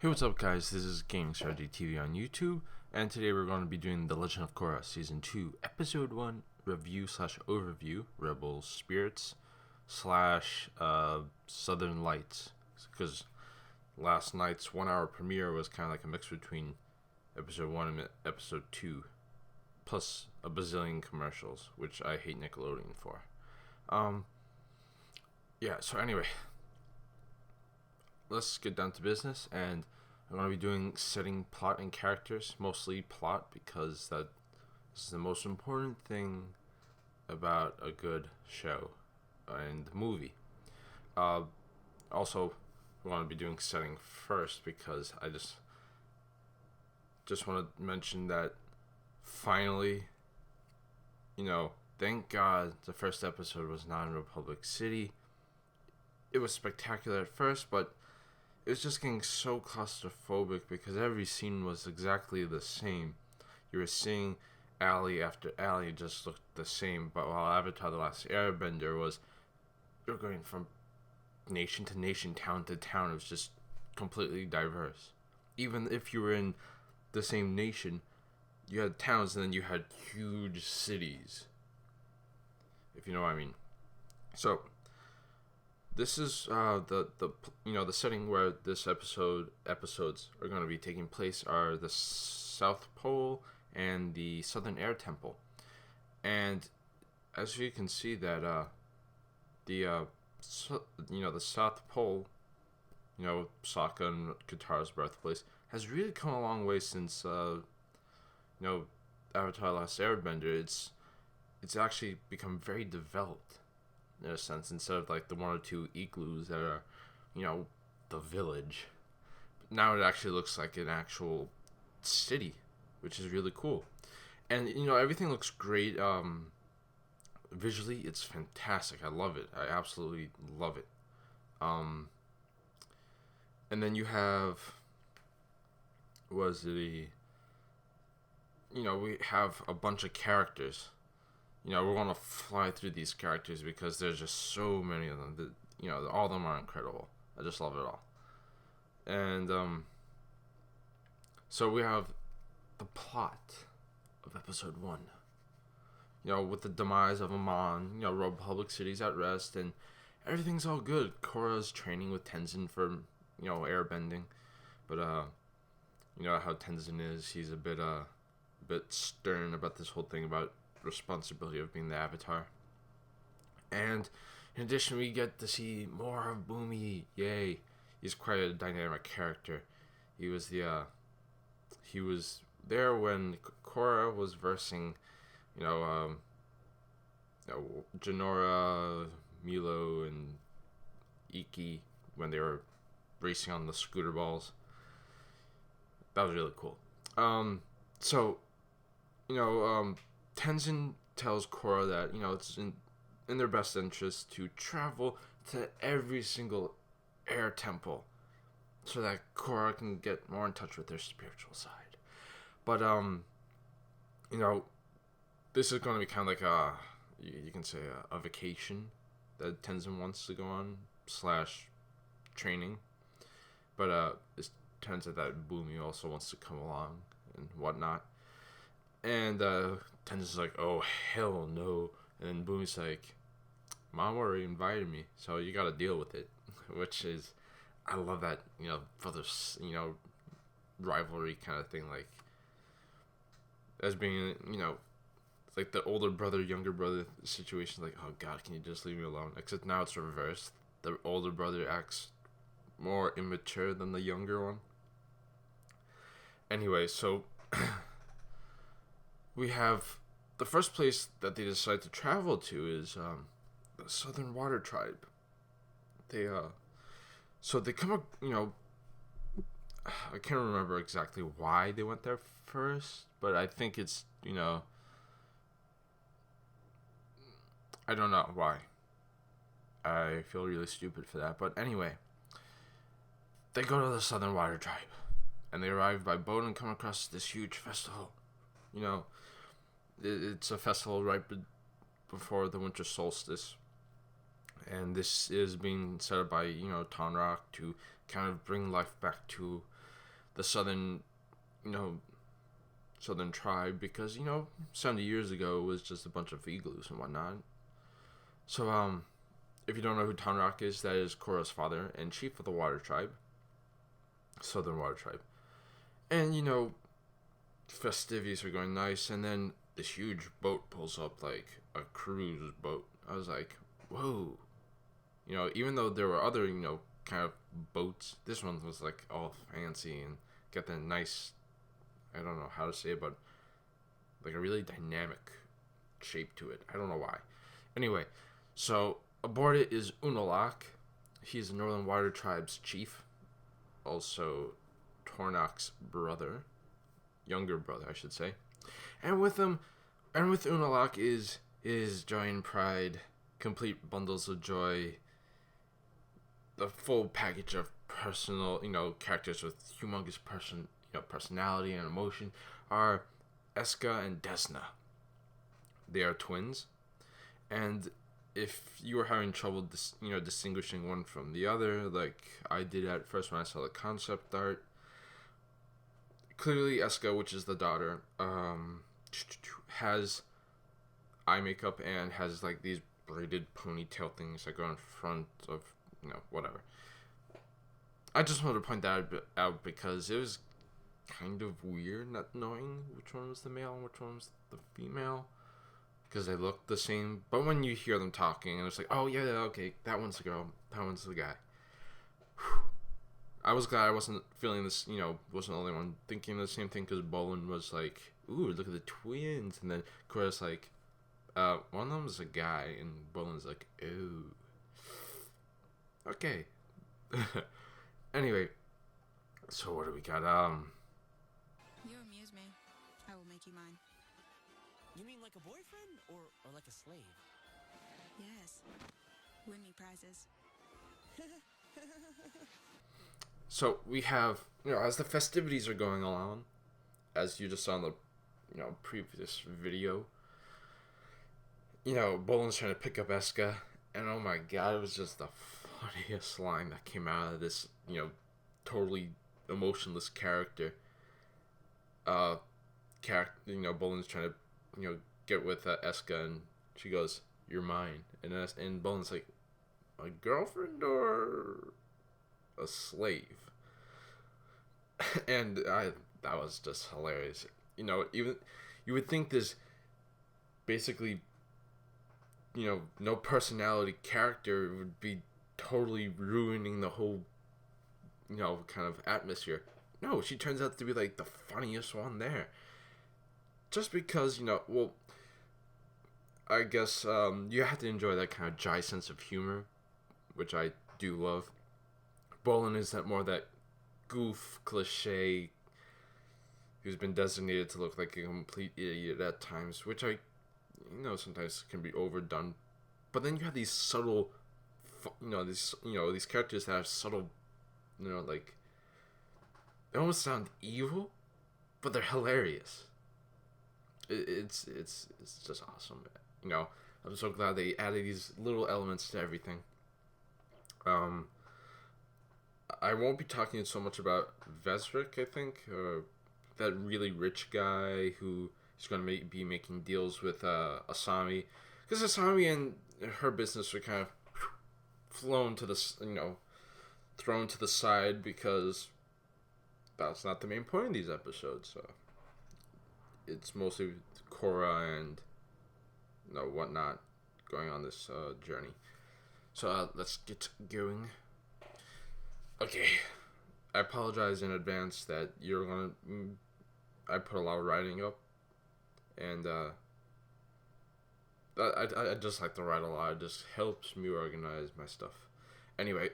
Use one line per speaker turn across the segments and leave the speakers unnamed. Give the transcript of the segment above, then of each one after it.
Hey, what's up, guys? This is Gaming Strategy TV on YouTube, and today we're going to be doing The Legend of Korra Season 2, Episode 1 review slash overview, Rebel Spirits slash Southern Lights, because last night's 1 hour premiere was kind of like a mix between Episode 1 and Episode 2, plus a bazillion commercials, which I hate Nickelodeon for. So anyway, let's get down to business, and I'm going to be doing setting, plot, and characters, mostly plot, because that is the most important thing about a good show and movie. Also, we want to be doing setting first, because I just want to mention that finally, thank God the first episode was not in Republic City. It was spectacular at first, but it was just getting so claustrophobic because every scene was exactly the same. You were seeing alley after alley just looked the same, but while Avatar The Last Airbender was, you're going from nation to nation, town to town. It was just completely diverse. Even if you were in the same nation, you had towns and then you had huge cities, if you know what I mean. So this is the setting where this episodes are going to be taking place are the South Pole and the Southern Air Temple, and as you can see that the South Pole, Sokka and Katara's birthplace, has really come a long way since Avatar: Last Airbender. It's actually become very developed, in a sense, instead of like the one or two igloos that are, the village. Now it actually looks like an actual city, which is really cool. And, everything looks great. Visually, it's fantastic. I love it. I absolutely love it. And then you have, we have a bunch of characters. We're going to fly through these characters because there's just so many of them. All of them are incredible. I just love it all. And so we have the plot of Episode 1. With the demise of Amon, Republic City's at rest, and everything's all good. Korra's training with Tenzin for, airbending. But, how Tenzin is, he's a bit stern about this whole thing about responsibility of being the Avatar. And in addition, we get to see more of Bumi. Yay! He's quite a dynamic character. He was there when Korra was versing, Jinora, Milo, and Iki when they were racing on the scooter balls. That was really cool. Tenzin tells Korra that, it's in their best interest to travel to every single air temple so that Korra can get more in touch with their spiritual side. But, this is going to be kind of like you can say a vacation that Tenzin wants to go on / training. But, it turns out that Bumi also wants to come along and whatnot. And Tenzin's like, oh, hell no. And then Bumi's like, Mom already invited me, so you gotta deal with it. Which is, I love that, brothers, rivalry kind of thing. Like, as being, like the older brother, younger brother situation. Like, oh God, can you just leave me alone? Except now it's reversed. The older brother acts more immature than the younger one. Anyway, so we have the first place that they decide to travel to is the Southern Water Tribe. They come up, I can't remember exactly why they went there first, but I think it's, I don't know why. I feel really stupid for that, but anyway, they go to the Southern Water Tribe, and they arrive by boat and come across this huge festival. It's a festival right before the winter solstice, and this is being set up by Tonraq to kind of bring life back to the southern, you know, southern tribe because 70 years ago it was just a bunch of igloos and whatnot. So if you don't know who Tanrak is, that is Korra's father and chief of the Water Tribe, Southern Water Tribe. And festivities are going nice, and then this huge boat pulls up, like a cruise boat. I was like, whoa. Even though there were other, kind of boats, this one was like all fancy and got that nice, I don't know how to say it, but like a really dynamic shape to it. I don't know why. Anyway, so aboard it is Unalak. He's the Northern Water Tribe's chief. Also Tornak's brother. Younger brother, I should say. And with Unalak is joy and pride, complete bundles of joy, the full package of personal, characters with humongous personality and emotion are Eska and Desna. They are twins, and if you were having trouble, distinguishing one from the other, like I did at first when I saw the concept art, clearly Eska, which is the daughter, has eye makeup and has like these braided ponytail things that go in front of, whatever. I just wanted to point that out because it was kind of weird not knowing which one was the male and which one was the female, because they look the same. But when you hear them talking, and it's like, oh yeah, okay, that one's the girl, that one's the guy. Whew. I was glad I wasn't feeling this, wasn't the only one thinking the same thing, because Bolin was like, ooh, look at the twins, and then Korra's like, one of them is a guy, and Bolin's like, ooh. Okay. Anyway, so what do we got?
You amuse me. I will make you mine.
You mean like a boyfriend or like a slave?
Yes. Win me prizes.
So we have, as the festivities are going along, as you just saw in the, previous video, Bolin's trying to pick up Eska, and oh my god, it was just the funniest line that came out of this, totally emotionless character. Bolin's trying to, get with Eska, and she goes, "You're mine," and Bolin's like, "My girlfriend or a slave?" And that was just hilarious. Even you would think this basically, no personality character would be totally ruining the whole, kind of atmosphere. No, she turns out to be like the funniest one there. Just because, I guess you have to enjoy that kind of dry sense of humor, which I do love. Bolin is that goof cliche who's been designated to look like a complete idiot at times, which I sometimes can be overdone. But then you have these subtle, these characters that have subtle, like, they almost sound evil, but they're hilarious. It's just awesome. I'm so glad they added these little elements to everything. I won't be talking so much about Vesrik, I think, that really rich guy who is going to be making deals with Asami, because Asami and her business are kind of thrown to the side, because that's not the main point of these episodes. So it's mostly Korra and whatnot going on this journey. So let's get going. Okay, I apologize in advance that I put a lot of writing up, and I just like to write a lot. It just helps me organize my stuff. Anyway,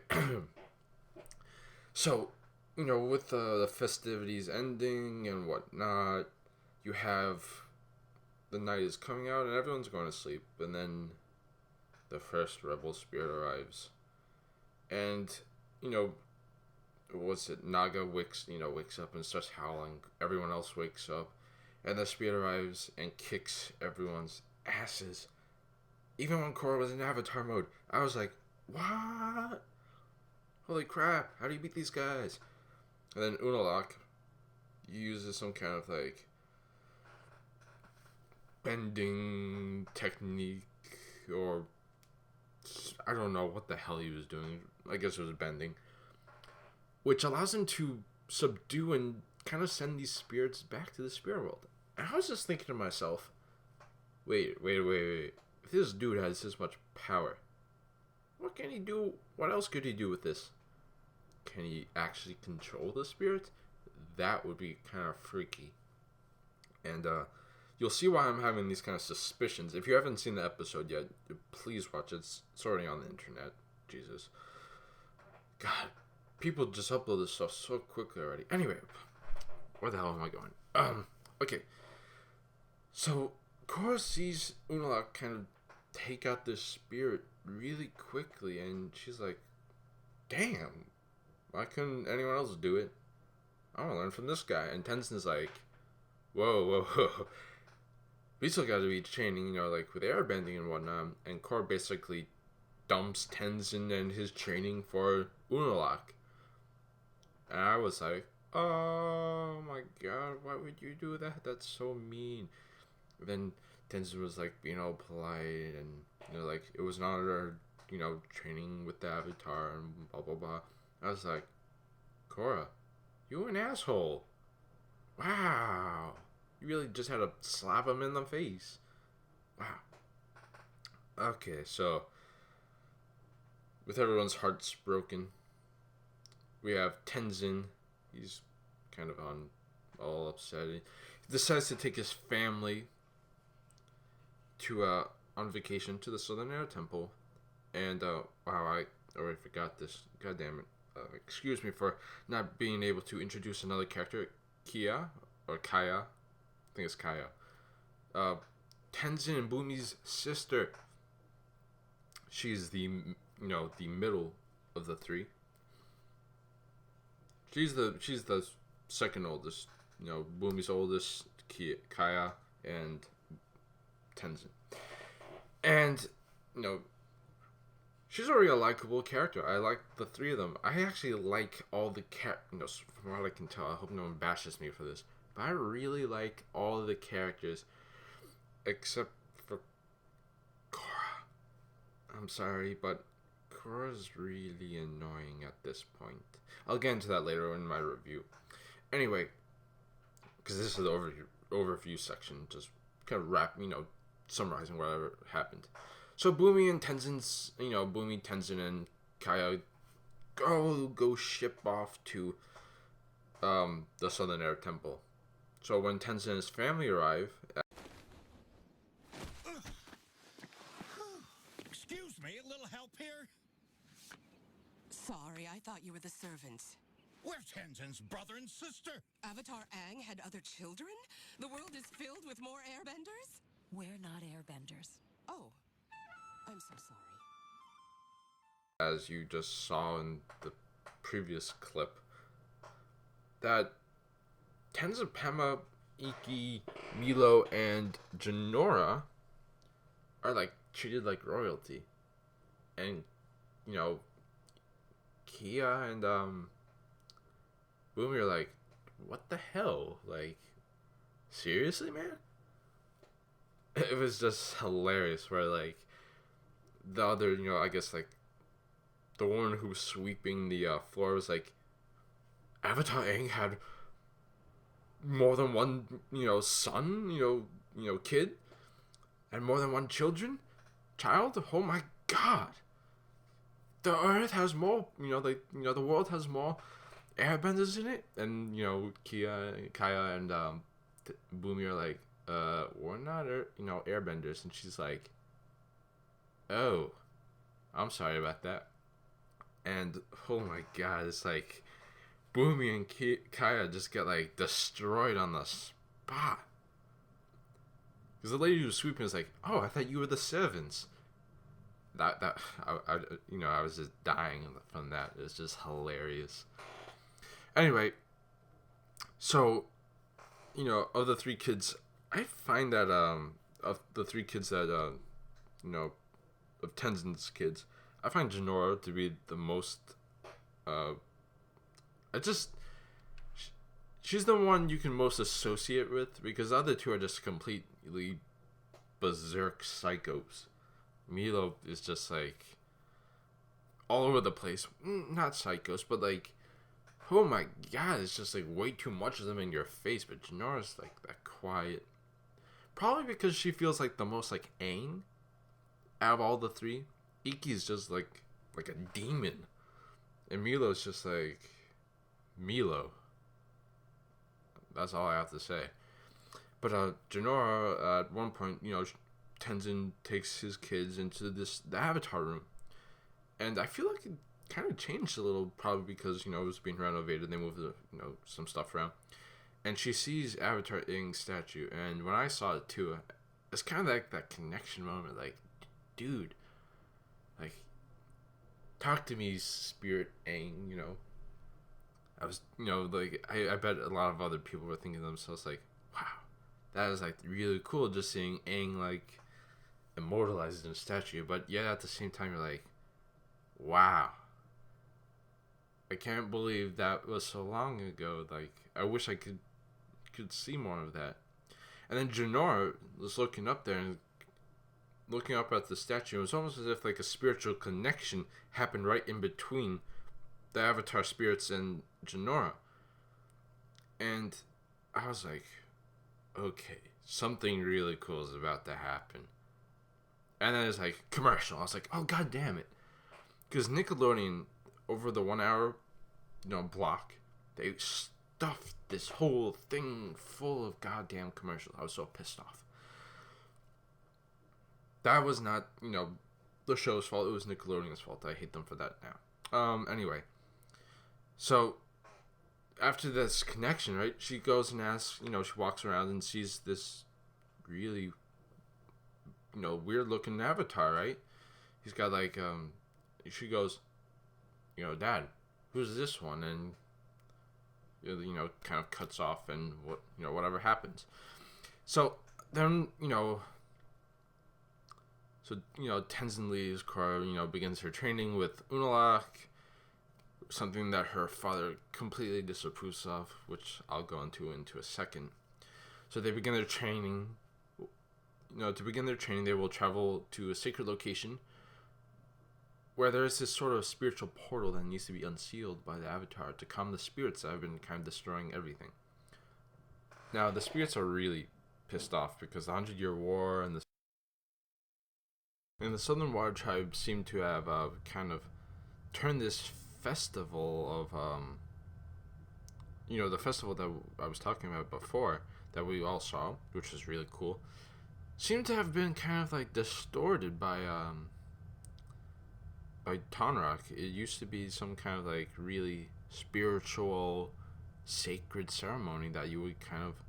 so, with the festivities ending and whatnot, you have the night is coming out and everyone's going to sleep, and then the first rebel spirit arrives. And, Naga wakes up and starts howling. Everyone else wakes up, and the spirit arrives and kicks everyone's asses. Even when Korra was in Avatar mode, I was like, what? Holy crap, how do you beat these guys? And then Unalak, uses some kind of like bending technique, or I don't know what the hell he was doing. I guess it was bending, which allows him to subdue and kind of send these spirits back to the spirit world. And I was just thinking to myself, wait. If this dude has this much power, what can he do? What else could he do with this? Can he actually control the spirits? That would be kind of freaky. And you'll see why I'm having these kind of suspicions. If you haven't seen the episode yet, please watch it. It's already on the internet. Jesus. God, people just upload this stuff so quickly already. Anyway, where the hell am I going? Okay. So, Korra sees Unalaq kind of take out this spirit really quickly, and she's like, damn, why couldn't anyone else do it? I want to learn from this guy. And Tenzin's like, whoa. We still got to be training, like with airbending and whatnot. And Korra basically dumps Tenzin and his training for Unalaq. And I was like, oh my god, why would you do that? That's so mean. Then Tenzin was like being all polite, and like it was not our training with the Avatar and blah blah blah. I was like, Korra, you an asshole. Wow, you really just had to slap him in the face. Wow. Okay, so with everyone's hearts broken, we have Tenzin. He's kind of all upset. He decides to take his family to on vacation to the Southern Air Temple, and wow, I already forgot this. God damn it! Excuse me for not being able to introduce another character, Kaya. I think it's Kaya. Tenzin and Bumi's sister. She's the the middle of the three. She's the second oldest. Bumi's oldest, Kaya, and Tenzin. And, she's already a likable character. I like the three of them. I actually like all the from what I can tell. I hope no one bashes me for this. But I really like all of the characters except for Korra. I'm sorry, but Korra's really annoying at this point. I'll get into that later in my review. Anyway, because this is the overview section, just kind of summarizing whatever happened. So Bumi and Tenzin's, Bumi, Tenzin, and Kaya go ship off to the Southern Air Temple. So when Tenzin and his family arrive,
Excuse me, a little help here?
Sorry, I thought you were the servants.
We're Tenzin's brother and sister.
Avatar Aang had other children? The world is filled with more airbenders?
We're not airbenders.
Oh, I'm so sorry.
as you just saw in the previous clip, that Tenzin, Pema, Ikki, Milo, and Jinora are like treated like royalty. And, Kia and Boomy are like, what the hell? Like, seriously, man? It was just hilarious where, like, the other, I guess, like, the woman who was sweeping the floor was like, Avatar Aang had more than one, son, kid, and more than one child. Oh my god! The Earth has more, the world has more airbenders in it, and Kaya, and Boomy are like, we're not, airbenders, and she's like, oh, I'm sorry about that. And oh my god, it's like Boomy and Kaya just get like destroyed on the spot. Because the lady who was sweeping was like, oh, I thought you were the servants. I was just dying from that. It was just hilarious. Anyway, so, of the three kids, I find that, of the three kids that, of Tenzin's kids, I find Jinora to be the most, she's the one you can most associate with, because the other two are just completely berserk psychos. Milo is just like all over the place. Not psychos, but like, oh my god, it's just like way too much of them in your face. But Janora's like that quiet. Probably because she feels like the most like Aang out of all the three. Iki's just like a demon. And Milo's just like Milo. That's all I have to say. But Janora, at one point, Tenzin takes his kids into the Avatar room. And I feel like it kind of changed a little, probably because, it was being renovated. They moved, some stuff around. And she sees Avatar Aang's statue. And when I saw it too, it's kind of like that connection moment. Like, dude, like, talk to me, Spirit Aang, I was, like, I bet a lot of other people were thinking to themselves, like, wow, that is, like, really cool just seeing Aang, like, immortalized in a statue. But yet at the same time, you're like, wow, I can't believe that was so long ago. Like, I wish I could see more of that. And then Janora was looking up there and looking up at the statue. It was almost as if like a spiritual connection happened right in between the Avatar spirits and Janora. And I was like, okay, something really cool is about to happen. And then it's like commercial. I was like, oh god damn it. Because Nickelodeon, over the 1 hour block, they stuffed this whole thing full of goddamn commercials. I was so pissed off. That was not, the show's fault. It was Nickelodeon's fault. I hate them for that now. Anyway. So, after this connection, right, she goes and asks, she walks around and sees this really, weird looking avatar, right? He's got like, she goes, Dad, who's this one? And, kind of cuts off and whatever happens. So then, Tenzin leaves. Korra, begins her training with Unalaq, something that her father completely disapproves of, which I'll go into a second. So they begin their training. To begin their training, they will travel to a sacred location where there is this sort of spiritual portal that needs to be unsealed by the Avatar to calm the spirits that have been kind of destroying everything. Now, the spirits are really pissed off because the 100-Year War and the Southern Water Tribe seem to have kind of turned this festival of, the festival that I was talking about before, that we all saw, which was really cool, seemed to have been kind of like distorted by Tonraq. It used to be some kind of like really spiritual, sacred ceremony that you would kind of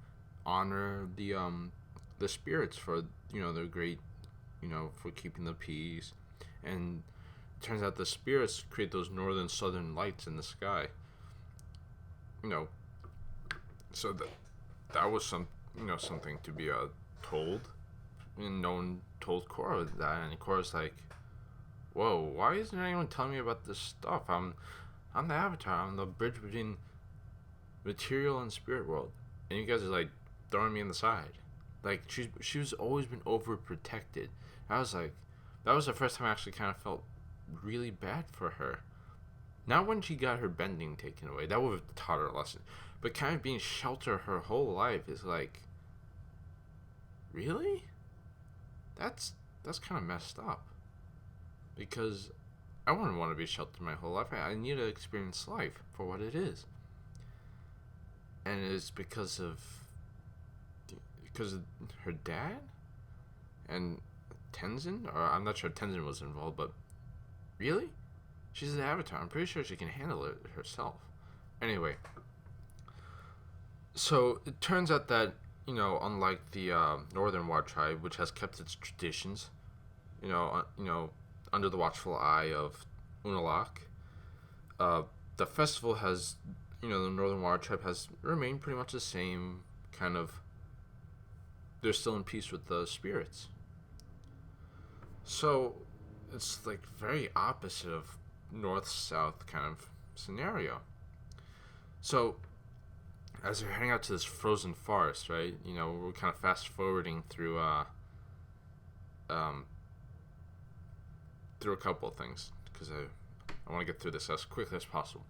honor the spirits for their great, for keeping the peace. And it turns out the spirits create those northern southern lights in the sky. So that was something to be told, and no one told Korra that, and Korra's like, whoa, why isn't anyone telling me about this stuff? I'm the Avatar. I'm the bridge between material and spirit world. And you guys are like throwing me in the side. Like, she's always been overprotected. I was like, that was the first time I actually kind of felt really bad for her. Not when she got her bending taken away. That would have taught her a lesson. But kind of being sheltered her whole life is like, really? That's kind of messed up. Because I wouldn't want to be sheltered my whole life. I need to experience life for what it is. And it's because of her dad and Tenzin? Or I'm not sure Tenzin was involved, but really? She's the Avatar. I'm pretty sure she can handle it herself. Anyway. So it turns out that, unlike the Northern Water Tribe, which has kept its traditions, under the watchful eye of Unalaq, the festival has, the Northern Water Tribe has remained pretty much the same kind of. They're still in peace with the spirits. So it's like very opposite of north-south kind of scenario. So as they're heading out to this frozen forest, right? You know, we're kind of fast forwarding through through a couple of things because I want to get through this as quickly as possible.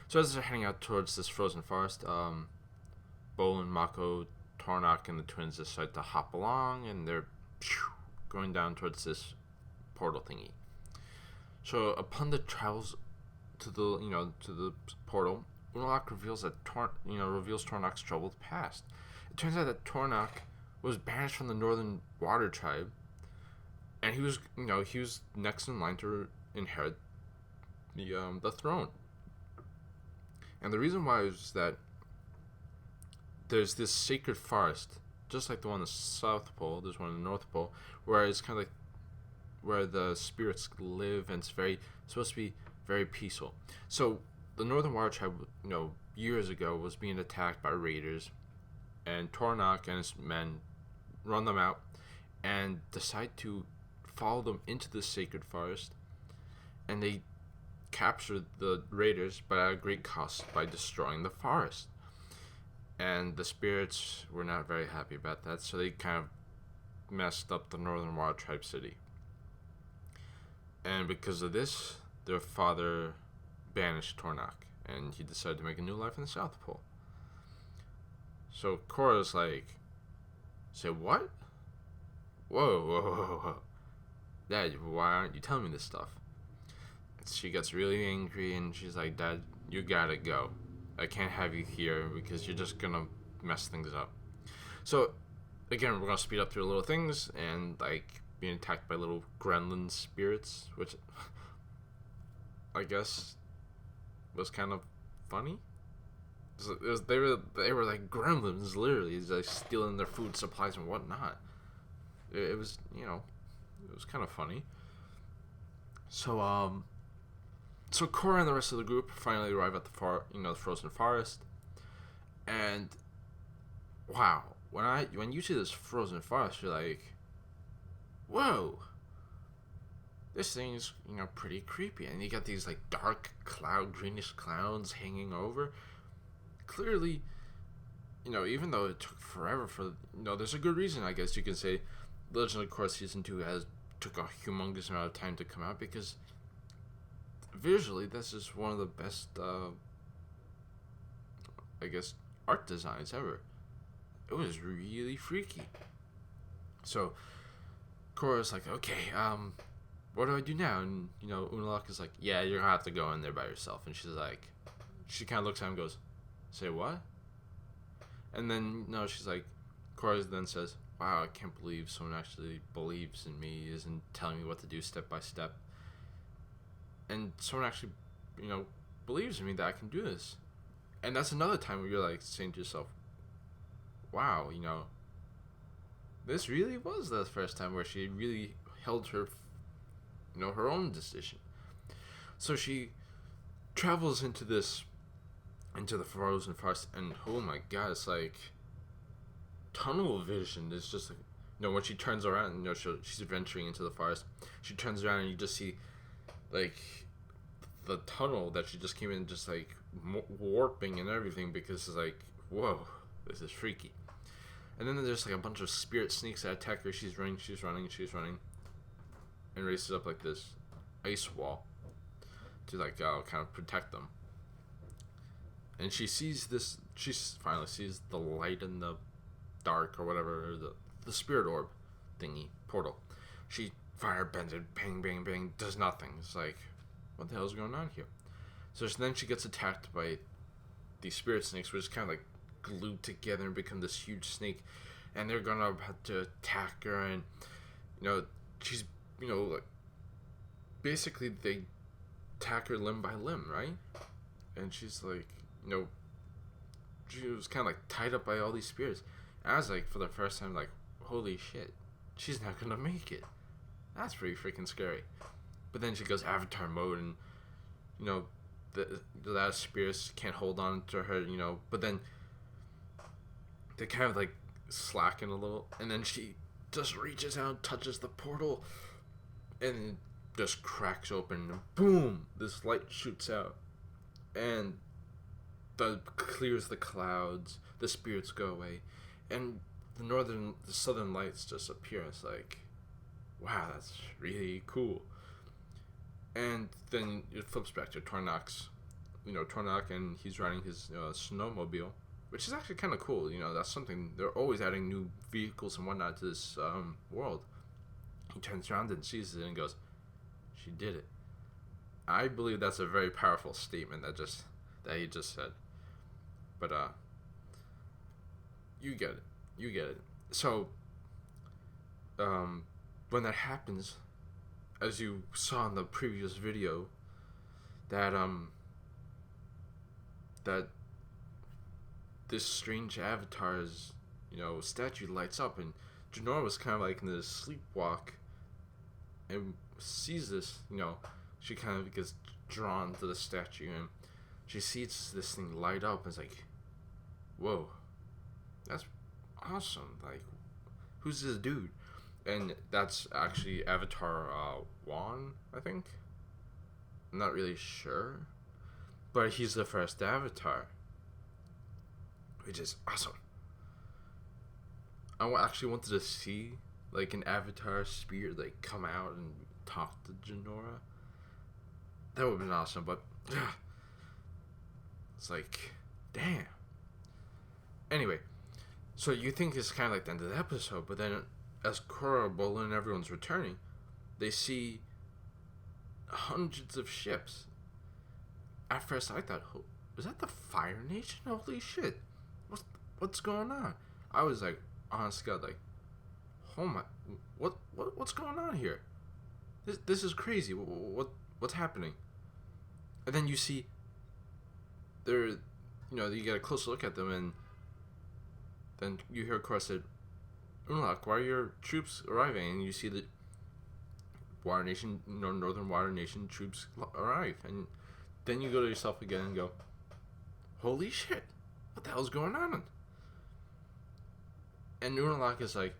So as they're heading out towards this frozen forest, Bolin, Mako, Tornok, and the twins decide to hop along, and they're going down towards this portal thingy. So upon the travels to the portal, Unalak reveals Tornok's troubled past. It turns out that Tornok was banished from the Northern Water Tribe, and he was next in line to inherit the throne. And the reason why is that there's this sacred forest, just like the one in the South Pole. There's one in the North Pole, where it's kind of like where the spirits live, and it's supposed to be very peaceful. So the Northern Water Tribe, years ago, was being attacked by raiders, and Tornok and his men run them out and decide to follow them into the sacred forest, and they capture the raiders, but at a great cost by destroying the forest. And the spirits were not very happy about that, so they kind of messed up the Northern Water Tribe city. And because of this, their father banished Tornok, and he decided to make a new life in the South Pole. So Korra's like, say what? Whoa. Dad, why aren't you telling me this stuff? She gets really angry, and she's like, Dad, you gotta go. I can't have you here because you're just gonna mess things up. So, again, we're gonna speed up through little things, and like being attacked by little gremlin spirits, which I guess was kind of funny. They were like gremlins, literally, like stealing their food supplies and whatnot. It was it was kind of funny. So So Korra and the rest of the group finally arrive at the frozen forest, and wow, when you see this frozen forest, you're like, whoa, this thing is pretty creepy, and you got these like dark greenish clouds hanging over. Clearly, even though it took forever there's a good reason, I guess you can say, Legend of Korra season 2 took a humongous amount of time to come out, because visually, this is one of the best, art designs ever. It was really freaky. So, Korra's like, okay, what do I do now? And, Unalak is like, yeah, you're gonna have to go in there by yourself. And she's like, she kind of looks at him and goes, say what? And then, she's like, Korra then says, wow, I can't believe someone actually believes in me, isn't telling me what to do step by step. And someone actually, believes in me that I can do this. And that's another time where you're like saying to yourself, wow, this really was the first time where she really held her, her own decision. So she travels into the frozen forest, and oh my god, it's like tunnel vision. It's just like, when she turns around, she's venturing into the forest. She turns around and you just see, like, the tunnel that she just came in, just like warping and everything, because it's like, whoa, this is freaky. And then there's like a bunch of spirit sneaks that attack her. She's running, and races up like this ice wall to like kind of protect them. And she finally sees the light in the dark or whatever, or the spirit orb thingy portal. She fire bends it, bang, bang, bang, does nothing. It's like, what the hell is going on here? So then she gets attacked by these spirit snakes, which is kind of like glued together and become this huge snake, and they're gonna have to attack her, and she's like, basically they attack her limb by limb, right? And she's like, she was kind of like tied up by all these spirits. And I was like, for the first time, like, holy shit, she's not gonna make it. That's pretty freaking scary. But then she goes Avatar mode, and the last spirits can't hold on to her, but then they kind of like slacken a little, and then she just reaches out, touches the portal, and it just cracks open, and boom, this light shoots out, and clears the clouds, the spirits go away, and the southern lights just appear. It's like, wow, that's really cool. And then it flips back to Tornak's, Tornak, and he's riding his snowmobile, which is actually kind of cool. That's something, they're always adding new vehicles and whatnot to this world. He turns around and sees it and goes, "She did it." I believe that's a very powerful statement that he just said. But you get it. So when that happens, as you saw in the previous video, that this strange avatar's statue lights up, and Janora was kind of like in this sleepwalk and sees this. She kind of gets drawn to the statue, and she sees this thing light up, and it's like, whoa, that's awesome. Like, who's this dude? And that's actually Avatar Wan, I think. I'm not really sure, but he's the first Avatar, which is awesome. I actually wanted to see like an Avatar spirit like come out and talk to Janora. That would have been awesome, but it's like, damn. Anyway, so you think it's kind of like the end of the episode, but then as Korra, Bola, and everyone's returning, they see hundreds of ships. At first, I thought, was that the Fire Nation? Holy shit! What's going on? I was like, honest to God, like, oh my, what's going on here? This is crazy. What's happening? And then you see, you get a close look at them, and then you hear Korra said, "Unlock, why are your troops arriving?" And you see the Water Nation, Northern Water Nation troops arrive, and then you go to yourself again and go, "Holy shit, what the hell's going on?" And Unalak is like,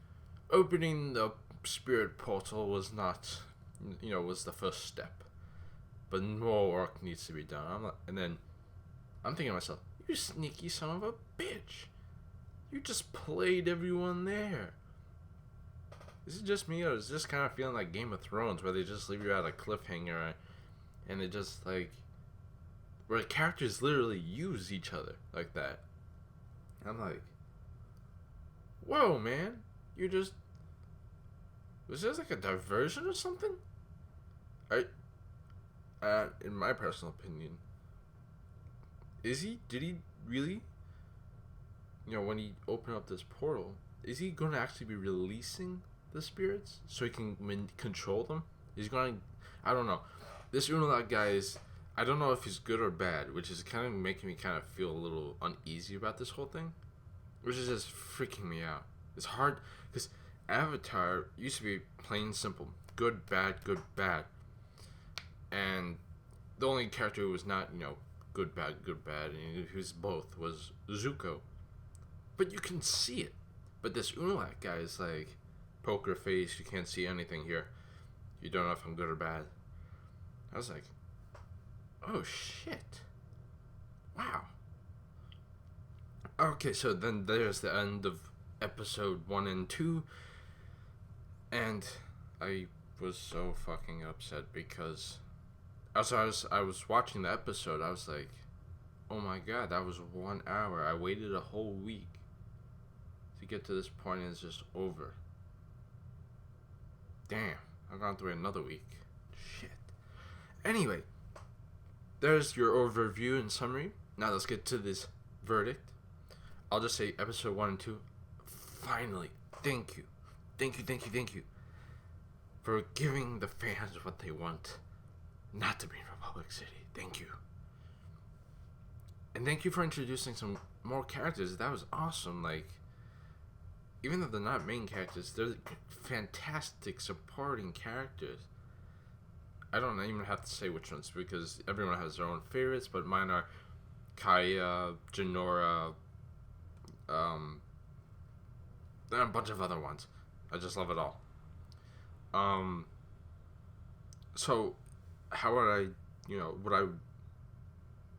opening the spirit portal was not, was the first step, but more work needs to be done. And then I'm thinking to myself, you sneaky son of a bitch, you just played everyone there. Is it just me, or is this kind of feeling like Game of Thrones, where they just leave you at a cliffhanger, and they just like, where characters literally use each other like that? I'm like, whoa, man, was this like a diversion or something? In my personal opinion, did he really, when he opened up this portal, is he going to actually be releasing the spirits so he can control them? He's going to, I don't know. This Unalak guy is, I don't know if he's good or bad, which is kind of making me kind of feel a little uneasy about this whole thing, which is just freaking me out. It's hard, because Avatar used to be plain simple. Good, bad, good, bad. And the only character who was not, good, bad, and who's both was Zuko. But you can see it. But this Unalak guy is like, poker face, you can't see anything here. You don't know if I'm good or bad. I was like, oh shit. Wow. Okay, so then there's the end of episode 1 and 2. And I was so fucking upset because as I was watching the episode, I was like, oh my god, that was 1 hour. I waited a whole week to get to this point, and it's just over. Damn, I've gone through another week. Shit. Anyway, there's your overview and summary. Now let's get to this verdict. I'll just say episode 1 and 2. Finally, thank you for giving the fans what they want, not to be in Republic City. Thank you. And thank you for introducing some more characters. That was awesome. Like, even though they're not main characters, they're fantastic supporting characters. I don't even have to say which ones, because everyone has their own favorites, but mine are Kaya, Janora, and a bunch of other ones. I just love it all. So how would I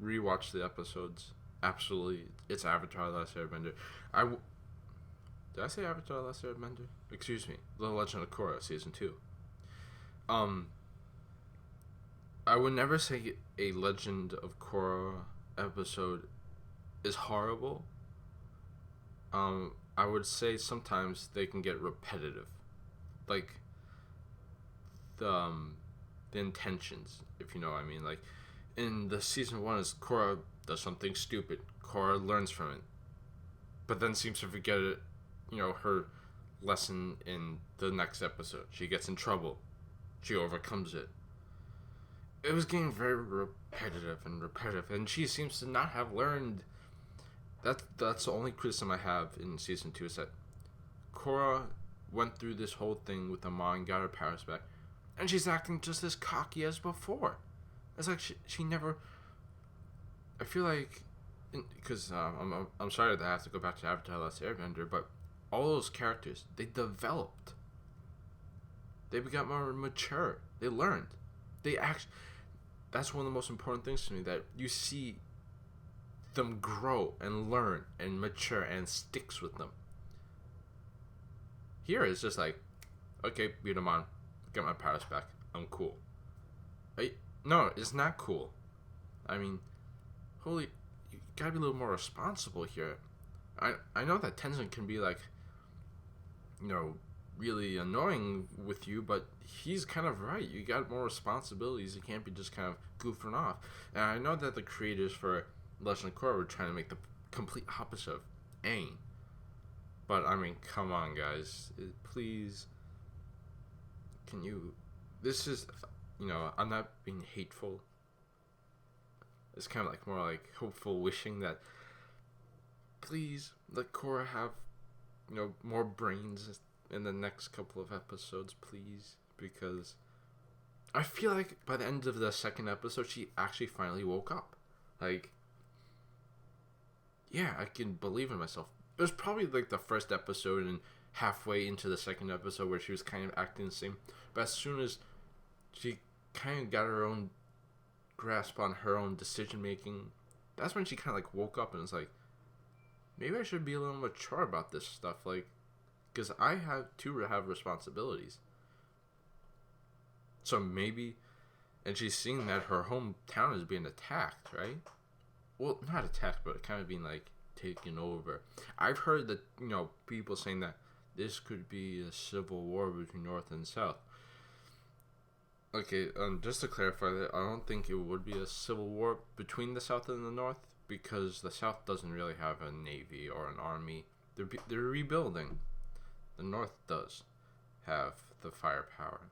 rewatch the episodes absolutely, it's Avatar: The Last Airbender. Did I say Avatar: The Last Airbender? Excuse me, The Legend of Korra season 2. I would never say a Legend of Korra episode is horrible. I would say sometimes they can get repetitive, like the intentions, if you know what I mean. Like in the season 1 is Korra does something stupid. Korra learns from it, but then seems to forget it. Her lesson in the next episode. She gets in trouble. She overcomes it. It was getting very repetitive, and she seems to not have learned. That's the only criticism I have in season 2 is that Korra went through this whole thing with Amon and got her powers back, and she's acting just as cocky as before. It's like she never. I feel like, because I'm sorry that I have to go back to Avatar: The Last Airbender, but all those characters, they developed. They got more mature. They learned. That's one of the most important things to me, that you see them grow and learn and mature and sticks with them. Here it's just like, okay, beat them on, get my powers back, I'm cool. No, it's not cool. I mean, you gotta be a little more responsible here. I know that Tenzin can be like, really annoying with you, but he's kind of right. You got more responsibilities. You can't be just kind of goofing off. And I know that the creators for Legend of Korra were trying to make the complete opposite of Aang. But I mean, come on, guys. Please, can you? This is, I'm not being hateful. It's kind of like more like hopeful wishing that. Please let Korra have, more brains in the next couple of episodes, please, because I feel like by the end of the second episode, she actually finally woke up. Like, yeah, I can believe in myself. It was probably like the first episode and halfway into the second episode where she was kind of acting the same, but as soon as she kind of got her own grasp on her own decision making, that's when she kind of like woke up and was like, maybe I should be a little mature about this stuff, like, because I have responsibilities. So maybe, and she's seeing that her hometown is being attacked, right? Well, not attacked, but kind of being like taken over. I've heard that, people saying that this could be a civil war between North and South. Okay, just to clarify that, I don't think it would be a civil war between the South and the North, because the South doesn't really have a navy or an army. They're rebuilding. The North does have the firepower.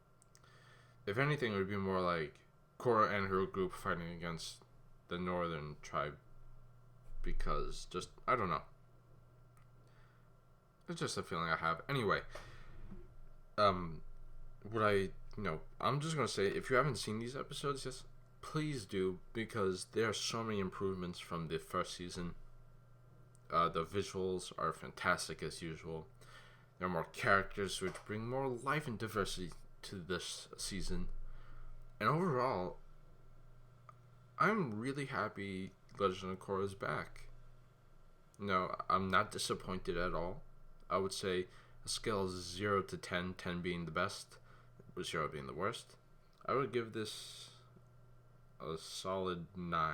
If anything, it would be more like Korra and her group fighting against the northern tribe, because I don't know. It's just a feeling I have. Anyway, I'm just gonna say, if you haven't seen these episodes, just please do, because there are so many improvements from the first season. The visuals are fantastic as usual. There are more characters, which bring more life and diversity to this season. And overall, I'm really happy Legend of Korra is back. I'm not disappointed at all. I would say a scale of 0 to 10, 10 being the best, with 0 being the worst. I would give this a solid 9.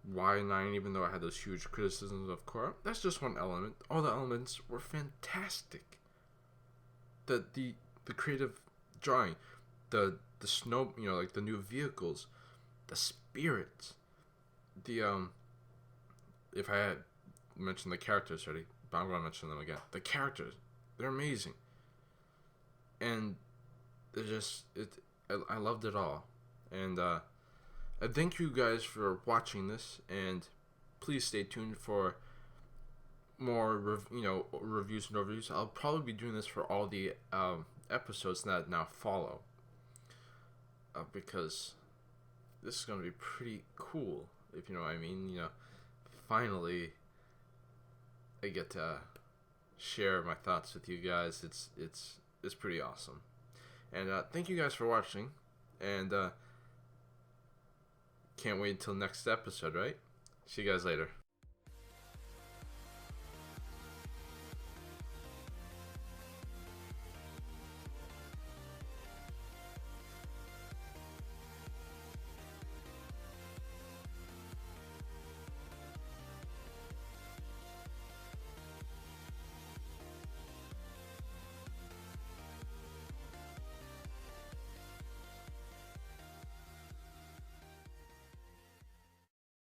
Why 9, even though I had those huge criticisms of Korra? That's just one element. All the elements were fantastic. The creative drawing, the snow, like the new vehicles, the spirits, if I had mentioned the characters already, but I'm gonna mention them again. The characters, they're amazing, and they're just I loved it all, and I thank you guys for watching this, and please stay tuned for more reviews and overviews. I'll probably be doing this for all the episodes that now follow, because this is going to be pretty cool, if you know what I mean. Finally I get to share my thoughts with you guys. It's pretty awesome, and thank you guys for watching, and can't wait until next episode, right? See you guys later.